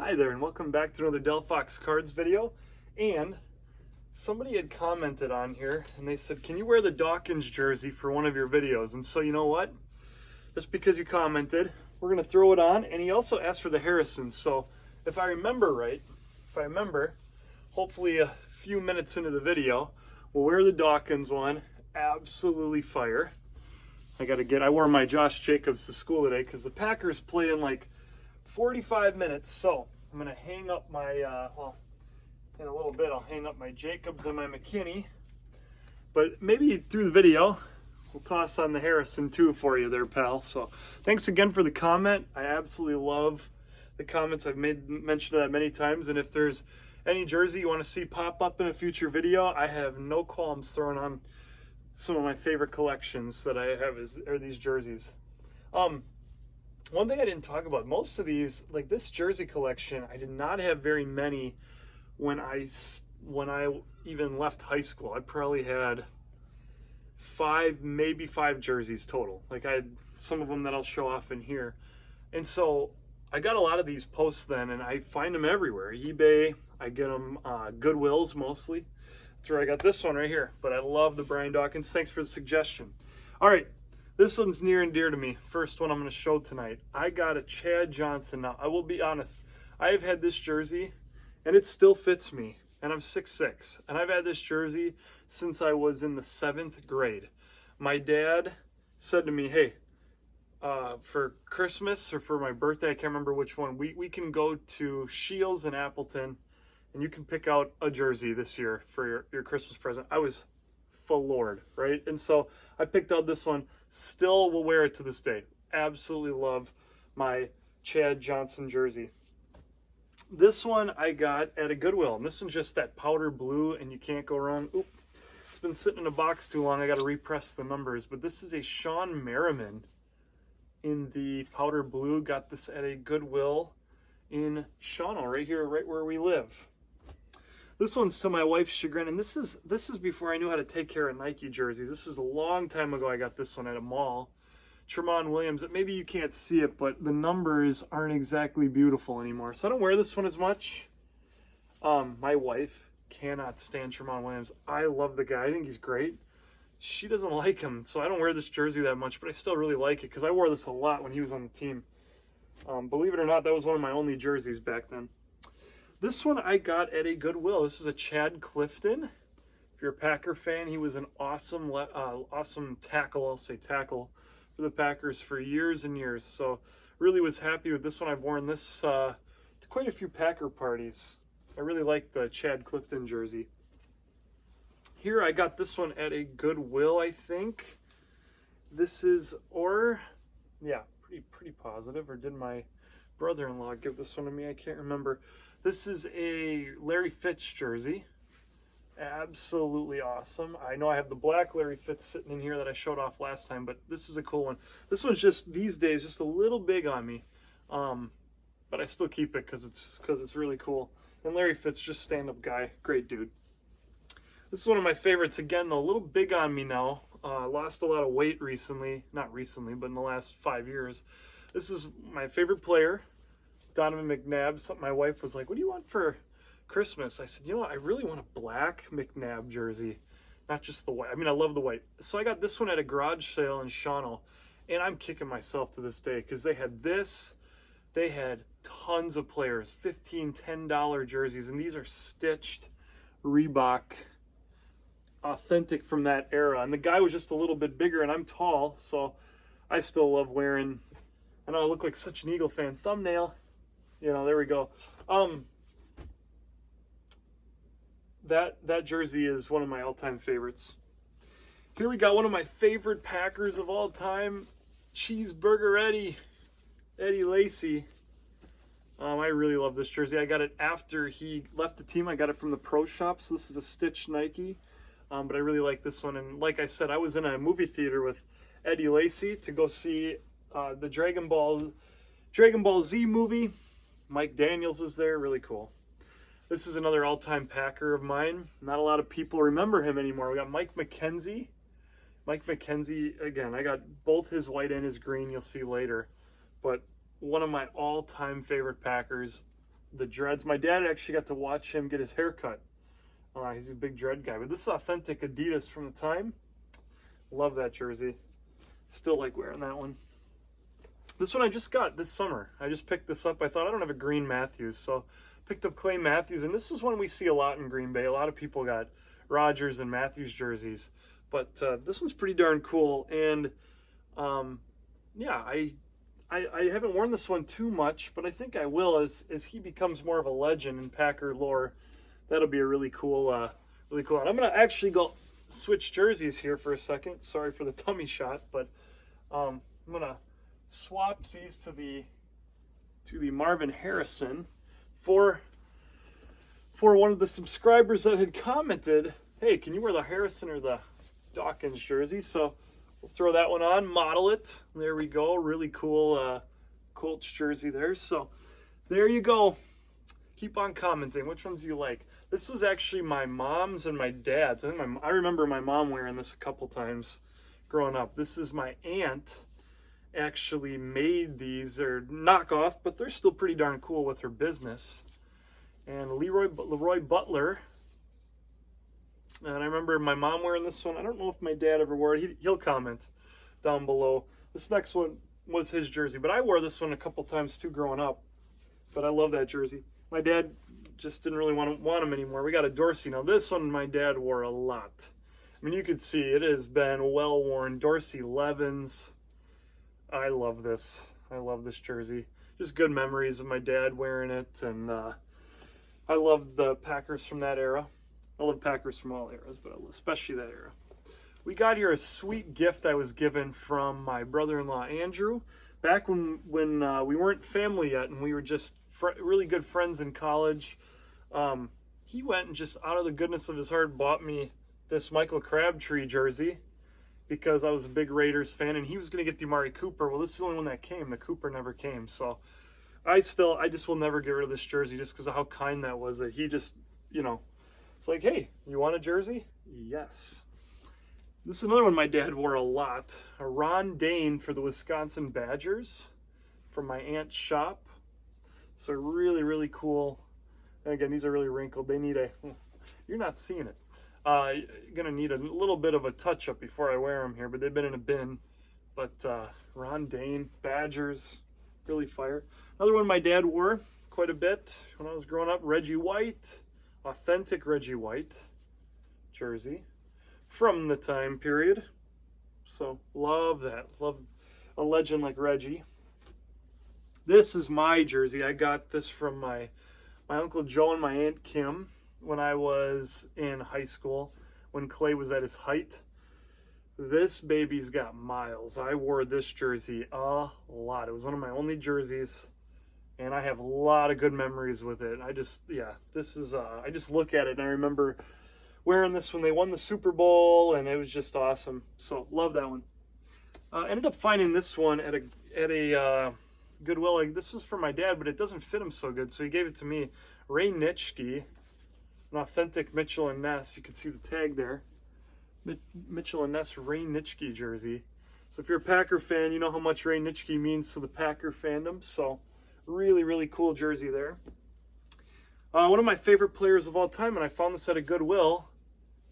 Hi there, and welcome back to another Delphox Cards video. And somebody had commented on here, and they said, can you wear the Dawkins jersey for one of your videos? And so you know what? Just because you commented, we're going to throw it on. And he also asked for the Harrison. So if I remember right, hopefully a few minutes into the video, we'll wear the Dawkins one. Absolutely fire. I wore my Josh Jacobs to school today because the Packers play in like 45 minutes, so I'm going to hang up my, in a little bit I'll hang up my Jacobs and my McKinney, but maybe through the video we'll toss on the Harrison too for you there, pal. So thanks again for the comment. I absolutely love the comments. I've made mention of that many times, and if there's any jersey you want to see pop up in a future video, I have no qualms throwing on some of my favorite collections that I have are these jerseys. One thing I didn't talk about, most of these, like this jersey collection, I did not have very many when I even left high school. I probably had maybe five jerseys total. Like I had some of them that I'll show off in here. And so I got a lot of these posts then, and I find them everywhere. eBay, I get them Goodwills mostly. That's where I got this one right here. But I love the Brian Dawkins. Thanks for the suggestion. All right. This one's near and dear to me. First one I'm going to show tonight. I got a Chad Johnson. Now, I will be honest. I have had this jersey, and it still fits me. And I'm 6'6". And I've had this jersey since I was in the 7th grade. My dad said to me, hey, for Christmas or for my birthday, I can't remember which one, we can go to Shields in Appleton, and you can pick out a jersey this year for your Christmas present. I was floored, right? And so I picked out this one. Still will wear it to this day. Absolutely love my Chad Johnson jersey. This one I got at a Goodwill, and this one's just that powder blue, and you can't go wrong. Oop, it's been sitting in a box too long. I got to repress the numbers, but this is a Sean Merriman in the powder blue. Got this at a Goodwill in Shawano, right here, right where we live. This one's to my wife's chagrin, and this is before I knew how to take care of Nike jerseys. This was a long time ago. I got this one at a mall. Tramon Williams. Maybe you can't see it, but the numbers aren't exactly beautiful anymore. So I don't wear this one as much. My wife cannot stand Tramon Williams. I love the guy. I think he's great. She doesn't like him, so I don't wear this jersey that much, but I still really like it because I wore this a lot when he was on the team. Believe it or not, that was one of my only jerseys back then. This one I got at a Goodwill. This is a Chad Clifton. If you're a Packer fan, he was an awesome tackle, I'll say tackle, for the Packers for years and years. So really was happy with this one. I've worn this to quite a few Packer parties. I really like the Chad Clifton jersey. Here I got this one at a Goodwill, I think. This is, pretty positive. Or did my brother-in-law give this one to me? I can't remember. This is a Larry Fitz jersey. Absolutely awesome. I know I have the black Larry Fitz sitting in here that I showed off last time, but this is a cool one. This one's just, these days, just a little big on me. But I still keep it because it's really cool. And Larry Fitz, just stand-up guy. Great dude. This is one of my favorites. Again, though, a little big on me now. Lost a lot of weight recently. Not recently, but in the last 5 years. This is my favorite player, Donovan McNabb. Something my wife was like, what do you want for Christmas? I said, you know what, I really want a black McNabb jersey, not just the white. I mean, I love the white. So I got this one at a garage sale in Shawano, and I'm kicking myself to this day because they had this. They had tons of players, $15, $10 jerseys, and these are stitched Reebok, authentic from that era. And the guy was just a little bit bigger, and I'm tall, so I still love wearing. I know I look like such an Eagle fan. Thumbnail. There we go. That jersey is one of my all-time favorites. Here we got one of my favorite Packers of all time, Cheeseburger Eddie Lacy. I really love this jersey. I got it after he left the team. I got it from the Pro Shop, so this is a stitched Nike. But I really like this one. And like I said, I was in a movie theater with Eddie Lacy to go see the Dragon Ball Z movie. Mike Daniels was there. Really cool. This is another all-time Packer of mine. Not a lot of people remember him anymore. We got Mike McKenzie. Mike McKenzie, again, I got both his white and his green, you'll see later. But one of my all-time favorite Packers. the dreads. My dad actually got to watch him get his hair cut. He's a big dread guy. But this is authentic Adidas from the time. Love that jersey. Still like wearing that one. This one I just got this summer. I just picked this up. I thought I don't have a green Matthews, so picked up Clay Matthews. And this is one we see a lot in Green Bay. A lot of people got Rodgers and Matthews jerseys. But this one's pretty darn cool. And yeah, I haven't worn this one too much, but I think I will as he becomes more of a legend in Packer lore. That'll be a really cool one. I'm gonna actually go switch jerseys here for a second. Sorry for the tummy shot, but I'm gonna swap these to the Marvin Harrison for one of the subscribers that had commented, "Hey, can you wear the Harrison or the Dawkins jersey?" So we'll throw that one on, model it. There we go. Really cool Colts jersey there. So there you go. Keep on commenting. Which ones do you like? This was actually my mom's and my dad's. I remember my mom wearing this a couple times growing up. This is my aunt actually made these. They're knockoff, but they're still pretty darn cool with her business. And Leroy Butler. And I remember my mom wearing this one. I don't know if my dad ever wore it. He'll comment down below. This next one was his jersey, but I wore this one a couple times too growing up. But I love that jersey. My dad just didn't really want him anymore. We got a Dorsey. Now this one my dad wore a lot. I mean, you could see it has been well worn. Dorsey Levens. I love this. I love this jersey. Just good memories of my dad wearing it, and I love the Packers from that era. I love Packers from all eras, but especially that era. We got here a sweet gift I was given from my brother-in-law Andrew back when we weren't family yet, and we were just really good friends in college. He went and just out of the goodness of his heart bought me this Michael Crabtree jersey because I was a big Raiders fan, and he was going to get the Amari Cooper. Well, this is the only one that came. The Cooper never came, so I just will never get rid of this jersey just because of how kind that was. That he just, it's like, hey, you want a jersey? Yes. This is another one my dad wore a lot. A Ron Dane for the Wisconsin Badgers from my aunt's shop. So really, really cool. And again, these are really wrinkled. They need you're not seeing it. You're going to need a little bit of a touch-up before I wear them here, but they've been in a bin. But Ron Dane, Badgers, really fire. Another one my dad wore quite a bit when I was growing up, Reggie White. Authentic Reggie White jersey from the time period. So love that. Love a legend like Reggie. This is my jersey. I got this from my Uncle Joe and my Aunt Kim when I was in high school, when Clay was at his height. This baby's got miles. I wore this jersey a lot. It was one of my only jerseys, and I have a lot of good memories with it. I just look at it and I remember wearing this when they won the Super Bowl, and it was just awesome. So love that one. Ended up finding this one at a Goodwill. This is for my dad, but it doesn't fit him so good, so he gave it to me. Ray Nitschke, an authentic Mitchell and Ness. You can see the tag there. Mitchell and Ness Ray Nitschke jersey. So if you're a Packer fan, you know how much Ray Nitschke means to the Packer fandom. So really, really cool jersey there. One of my favorite players of all time, and I found this at a Goodwill,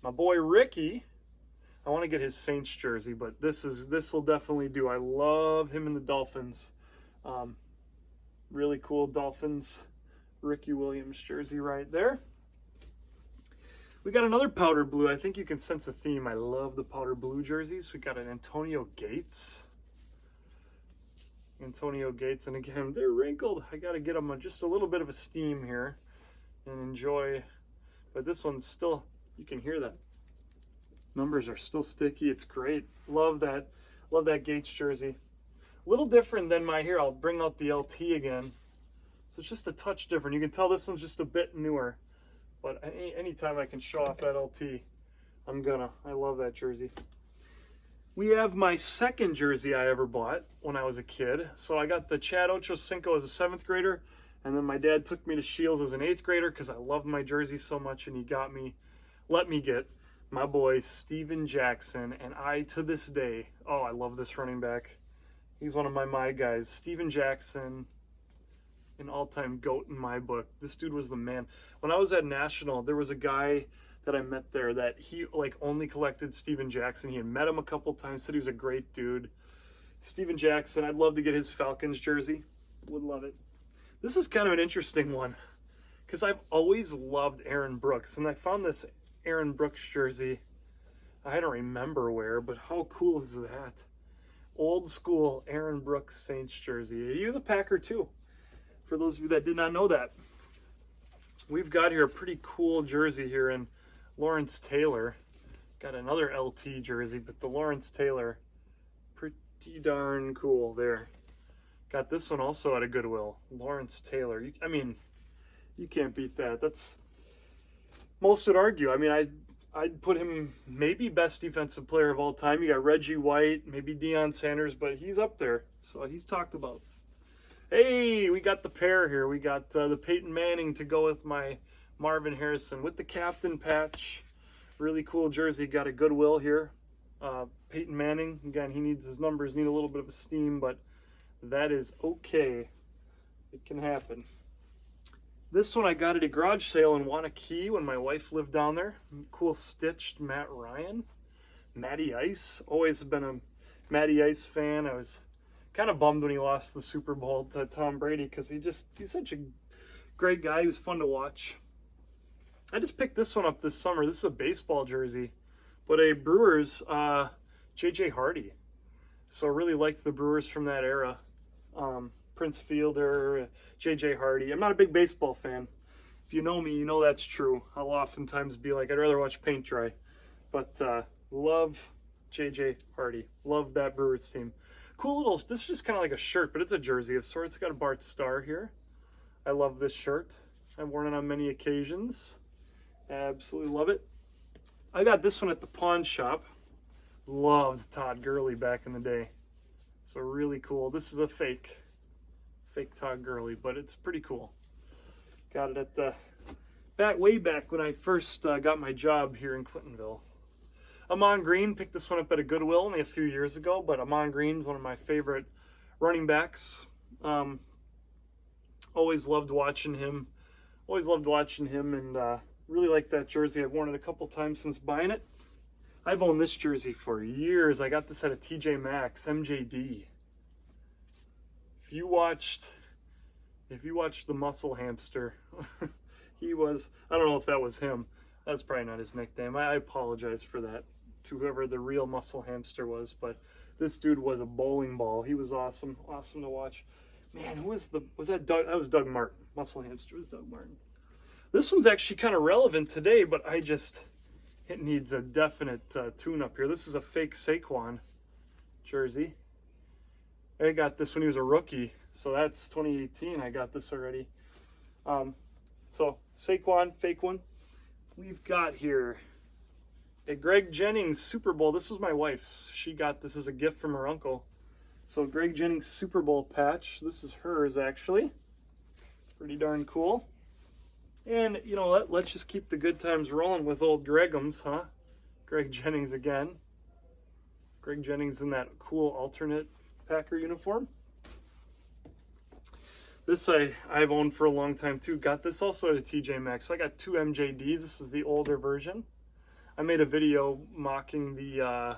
my boy Ricky. I want to get his Saints jersey, but this will definitely do. I love him in the Dolphins. Really cool Dolphins Ricky Williams jersey right there. We got another powder blue. I think you can sense a theme. I love the powder blue jerseys. We got an Antonio Gates. And again, they're wrinkled. I got to get them just a little bit of a steam here and enjoy. But this one's still, you can hear that. Numbers are still sticky. It's great. Love that Gates jersey. A little different than my here. I'll bring out the LT again. So it's just a touch different. You can tell this one's just a bit newer. But anytime I can show off that LT, I'm gonna. I love that jersey. We have my second jersey I ever bought when I was a kid. So I got the Chad Ochocinco as a 7th grader, and then my dad took me to Shields as an 8th grader because I loved my jersey so much, and he let me get my boy Steven Jackson. And I, to this day, I love this running back. He's one of my guys. Steven Jackson an all-time GOAT in my book. This dude was the man. When I was at National, there was a guy that I met there that he like only collected Steven Jackson. He had met him a couple times, said he was a great dude. Steven Jackson, I'd love to get his Falcons jersey. Would love it. This is kind of an interesting one because I've always loved Aaron Brooks, and I found this Aaron Brooks jersey. I don't remember where, but how cool is that? Old school Aaron Brooks Saints jersey. He was a Packer too, for those of you that did not know that. We've got here a pretty cool jersey here in Lawrence Taylor. Got another LT jersey, but the Lawrence Taylor, pretty darn cool there. Got this one also at a Goodwill. Lawrence Taylor. I mean, you can't beat that. That's, most would argue. I mean, I'd put him maybe best defensive player of all time. You got Reggie White, maybe Deion Sanders, but he's up there. So he's talked about. Hey, we got the pair here. We got the Peyton Manning to go with my Marvin Harrison with the captain patch. Really cool jersey. Got a Goodwill here. Peyton Manning, again, he needs, his numbers need a little bit of esteem, but that is okay. It can happen. This one I got at a garage sale in Wanakee when my wife lived down there. Cool stitched Matt Ryan. Matty Ice. Always been a Matty Ice fan. I was kind of bummed when he lost the Super Bowl to Tom Brady because he's such a great guy. He was fun to watch. I just picked this one up this summer. This is a baseball jersey, but a Brewers J.J. Hardy. So I really liked the Brewers from that era. Prince Fielder, J.J. Hardy. I'm not a big baseball fan. If you know me, you know that's true. I'll oftentimes be like, I'd rather watch paint dry. But love J.J. Hardy. Love that Brewers team. Cool little, this is just kind of like a shirt, but it's a jersey of sorts. It's got a Bart Starr here. I love this shirt. I've worn it on many occasions. Absolutely love it. I got this one at the pawn shop. Loved Todd Gurley back in the day. So really cool. This is a fake Todd Gurley, but it's pretty cool. Got it at the way back when I first got my job here in Clintonville. Amon Green, picked this one up at a Goodwill only a few years ago, but Amon Green's one of my favorite running backs. Always loved watching him. And really like that jersey. I've worn it a couple times since buying it. I've owned this jersey for years. I got this at a TJ Maxx, MJD. If you watched the Muscle Hamster, he was, I don't know if that was him. That's probably not his nickname. I apologize for that to whoever the real Muscle Hamster was, but this dude was a bowling ball. He was awesome to watch. Man, who was that Doug? That was Doug Martin. Muscle Hamster was Doug Martin. This one's actually kind of relevant today, but it needs a definite tune-up here. This is a fake Saquon jersey. I got this when he was a rookie, so that's 2018. I got this already. So Saquon, fake one. We've got here a Greg Jennings Super Bowl. This was my wife's. She got this as a gift from her uncle. So Greg Jennings Super Bowl patch. This is hers, actually. Pretty darn cool. And, you know, let's just keep the good times rolling with old Gregums, huh? Greg Jennings again. Greg Jennings in that cool alternate Packer uniform. This I've owned for a long time too. Got this also at a TJ Maxx. I got two MJDs. This is the older version. I made a video mocking the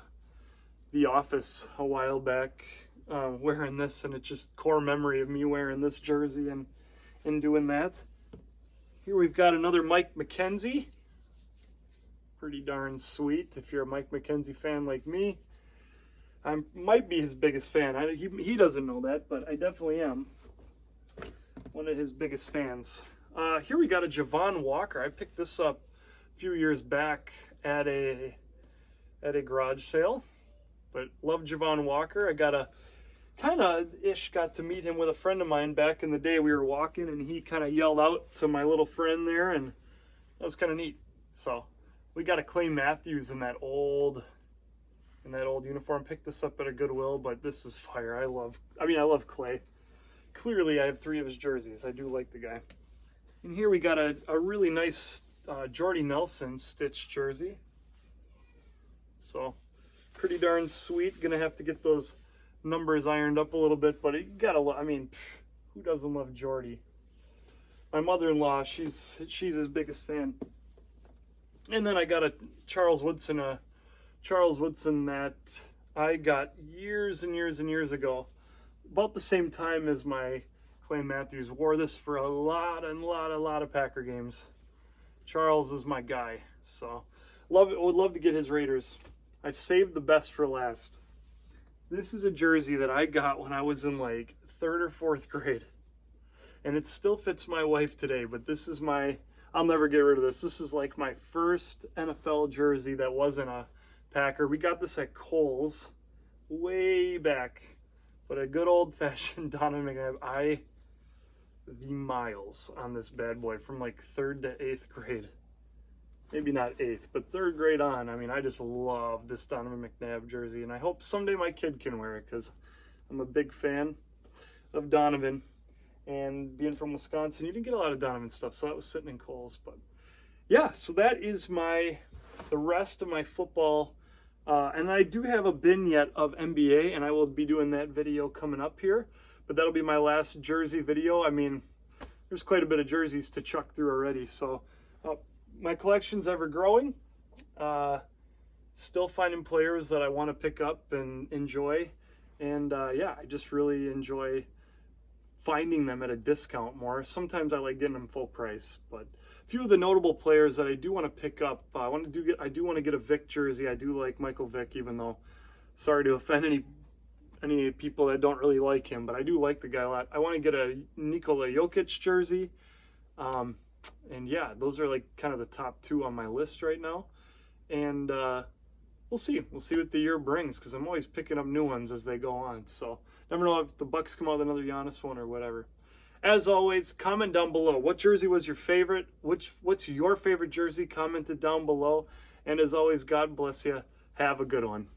Office a while back, wearing this, and it's just core memory of me wearing this jersey and doing that. Here we've got another Mike McKenzie. Pretty darn sweet. If you're a Mike McKenzie fan like me, I might be his biggest fan. He doesn't know that, but I definitely am one of his biggest fans. Here we got a Javon Walker. I picked this up a few years back at a garage sale, but love Javon Walker. I got to meet him with a friend of mine back in the day. We were walking and he kind of yelled out to my little friend there, and that was kind of neat. So we got a Clay Matthews in that old uniform. Picked this up at a Goodwill, but this is fire. I love Clay. Clearly I have 3 of his jerseys. I do like the guy. And here we got a really nice Jordy Nelson stitched jersey. So pretty darn sweet. Gonna have to get those numbers ironed up a little bit, but you gotta, who doesn't love Jordy? my mother-in-law, she's his biggest fan. And then I got a Charles Woodson that I got years and years and years ago, about the same time as my Clay Matthews. Wore this for a lot of Packer games. Charles is my guy, so love it. Would love to get his Raiders. I saved the best for last. This is a jersey that I got when I was in like 3rd or 4th grade. And it still fits my wife today, but this is I'll never get rid of this. This is like my first NFL jersey that wasn't a Packer. We got this at Kohl's way back, but a good old-fashioned Donovan McNabb. The miles on this bad boy from like 3rd to 8th grade. Maybe not 8th, but 3rd grade on. I mean, I just love this Donovan McNabb jersey, and I hope someday my kid can wear it because I'm a big fan of Donovan. And being from Wisconsin, you didn't get a lot of Donovan stuff, so that was sitting in Kohl's. But yeah, so that is the rest of my football. And I do have a bin yet of NBA, and I will be doing that video coming up here. But that'll be my last jersey video. I mean, there's quite a bit of jerseys to chuck through already. So my collection's ever growing. Still finding players that I want to pick up and enjoy. And yeah, I just really enjoy finding them at a discount more. Sometimes I like getting them full price, but a few of the notable players that I do want to pick up, I do want to get a Vic jersey. I do like Michael Vick, even though, sorry to offend any people that don't really like him, but I do like the guy a lot. I want to get a Nikola Jokic jersey. And yeah, those are like kind of the top 2 on my list right now. And we'll see what the year brings, because I'm always picking up new ones as they go on. So never know if the Bucks come out with another Giannis one or whatever. As always, comment down below. What jersey was your favorite? What's your favorite jersey? Comment it down below. And as always, God bless you. Have a good one.